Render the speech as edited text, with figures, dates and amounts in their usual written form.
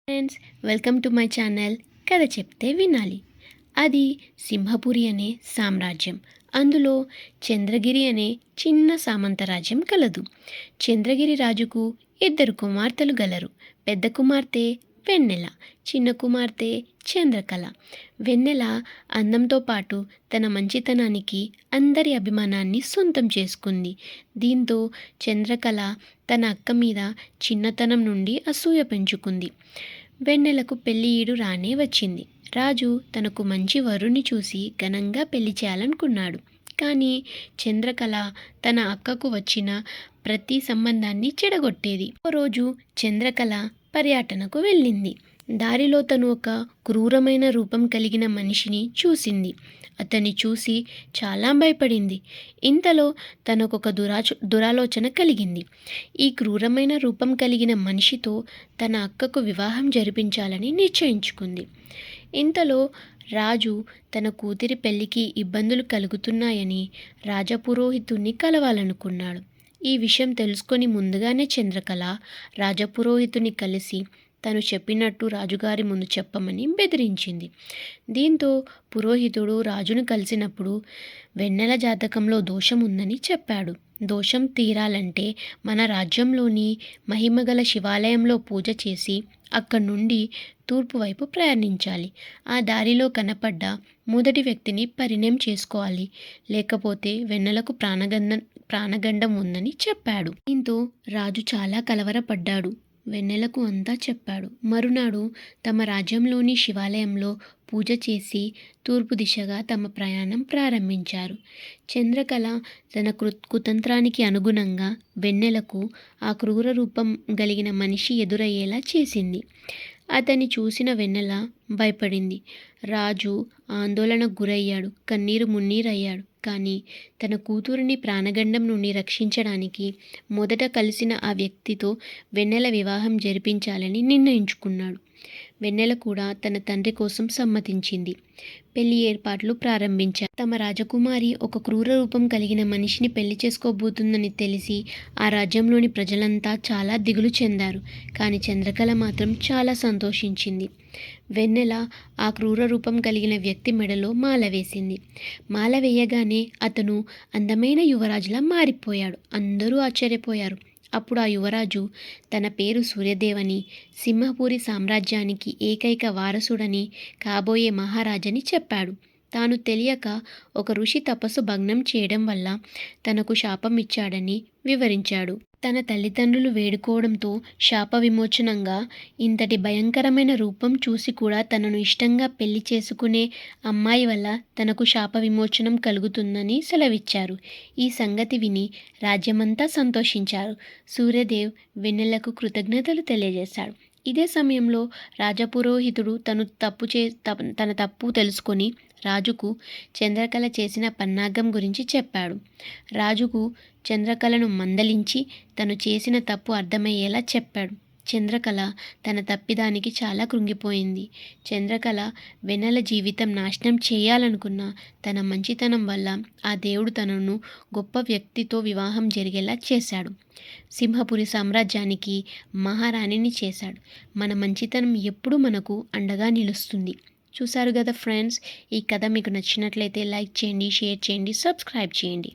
Friends, welcome to my channel. కథ చెప్తే వినాలి. అది సింహపురి అనే సామ్రాజ్యం. అందులో చంద్రగిరి అనే చిన్న సామంత రాజ్యం కలదు. చంద్రగిరి రాజుకు ఇద్దరు కుమార్తెలు గలరు. పెద్ద కుమార్తె వెన్నెల, చిన్న కుమార్తె చంద్రకళ. వెన్నెల అందంతో పాటు తన మంచితనానికి అందరి అభిమానాన్ని సొంతం చేసుకుంది. దీంతో చంద్రకళ తన అక్క మీద చిన్నతనం నుండి అసూయ పెంచుకుంది. వెన్నెలకు పెళ్లి ఈడు రానే వచ్చింది. రాజు తనకు మంచి వరుణ్ణి చూసి ఘనంగా పెళ్లి చేయాలనుకున్నాడు. కానీ చంద్రకళ తన అక్కకు వచ్చిన ప్రతి సంబంధాన్ని చెడగొట్టేది. ఓ రోజు చంద్రకళ పర్యటనకు వెళ్ళింది. దారిలో తను ఒక క్రూరమైన రూపం కలిగిన మనిషిని చూసింది. అతన్ని చూసి చాలా భయపడింది. ఇంతలో తనకొక దురాలోచన కలిగింది. ఈ క్రూరమైన రూపం కలిగిన మనిషితో తన అక్కకు వివాహం జరిపించాలని నిశ్చయించుకుంది. ఇంతలో రాజు తన కూతురి పెళ్లికి ఇబ్బందులు కలుగుతున్నాయని రాజపురోహితుణ్ణి కలవాలనుకున్నాడు. ఈ విషయం తెలుసుకొని ముందుగానే చంద్రకళ రాజపురోహితుని కలిసి తను చెప్పినట్టు రాజుగారి ముందు చెప్పమని బెదిరించింది. దీంతో పురోహితుడు రాజును కలిసినప్పుడు వెన్నెల జాతకంలో దోషం ఉందని చెప్పాడు. దోషం తీరాలంటే మన రాజ్యంలోని మహిమగల శివాలయంలో పూజ చేసి అక్కడి నుండి తూర్పు వైపు ప్రయాణించాలి. ఆ దారిలో కనపడ్డ మొదటి వ్యక్తిని పరిణయం చేసుకోవాలి. లేకపోతే వెన్నెలకు ప్రాణగండం ఉందని చెప్పాడు. దీంతో రాజు చాలా కలవరపడ్డాడు. వెన్నెలకు అంతా చెప్పాడు. మరునాడు తమ రాజ్యంలోని శివాలయంలో పూజ చేసి తూర్పు దిశగా తమ ప్రయాణం ప్రారంభించారు. చంద్రకళ తన కుతంత్రానికి అనుగుణంగా వెన్నెలకు ఆ క్రూర రూపం కలిగిన మనిషి ఎదురయ్యేలా చేసింది. అతన్ని చూసిన వెన్నెల భయపడింది. రాజు ఆందోళనకు గురయ్యాడు. కన్నీరు మున్నీరయ్యాడు. కానీ తన కూతురిని ప్రాణగండం నుండి రక్షించడానికి మొదట కలిసిన ఆ వ్యక్తితో వెన్నెల వివాహం జరిపించాలని నిర్ణయించుకున్నాడు. వెన్నెల కూడా తన తండ్రి కోసం సమ్మతించింది. పెళ్లి ఏర్పాట్లు ప్రారంభించారు. తమ రాజకుమారి ఒక క్రూర రూపం కలిగిన మనిషిని పెళ్లి చేసుకోబోతుందని తెలిసి ఆ రాజ్యంలోని ప్రజలంతా చాలా దిగులు చెందారు. కానీ చంద్రకళ మాత్రం చాలా సంతోషించింది. వెన్నెల ఆ క్రూర రూపం కలిగిన వ్యక్తి మెడలో మాల వేసింది. మాల వేయగానే అతను అందమైన యువరాజులా మారిపోయాడు. అందరూ ఆశ్చర్యపోయారు. అప్పుడు ఆ యువరాజు తన పేరు సూర్యదేవని, సింహపురి సామ్రాజ్యానికి ఏకైక వారసుడని, కాబోయే మహారాజని చెప్పాడు. తాను తెలియక ఒక ఋషి తపస్సు భగ్నం చేయడం వల్ల తనకు శాపం ఇచ్చాడని వివరించాడు. తన తల్లిదండ్రులు వేడుకోవడంతో శాప విమోచనంగా ఇంతటి భయంకరమైన రూపం చూసి కూడా తనను ఇష్టంగా పెళ్లి చేసుకునే అమ్మాయి వల్ల తనకు శాప విమోచనం కలుగుతుందని సెలవిచ్చారు. ఈ సంగతి విని రాజ్యమంతా సంతోషించారు. సూర్యదేవ్ వెన్నెలకు కృతజ్ఞతలు తెలియజేశాడు. ఇదే సమయంలో రాజపురోహితుడు తన తప్పు తెలుసుకొని రాజుకు చంద్రకళ చేసిన పన్నాగం గురించి చెప్పాడు. రాజుకు చంద్రకళను మందలించి తను చేసిన తప్పు అర్థమయ్యేలా చెప్పాడు. చంద్రకళ తన తప్పిదానికి చాలా కృంగిపోయింది. చంద్రకళ వెన్నెల జీవితం నాశనం చేయాలనుకున్న తన మంచితనం వల్ల ఆ దేవుడు తనను గొప్ప వ్యక్తితో వివాహం జరిగేలా చేశాడు. సింహపురి సామ్రాజ్యానికి మహారాణిని చేశాడు. మన మంచితనం ఎప్పుడూ మనకు అండగా నిలుస్తుంది. చూశారు కదా ఫ్రెండ్స్, ఈ కథ మీకు నచ్చినట్లయితే లైక్ చేయండి, షేర్ చేయండి, సబ్స్క్రైబ్ చేయండి.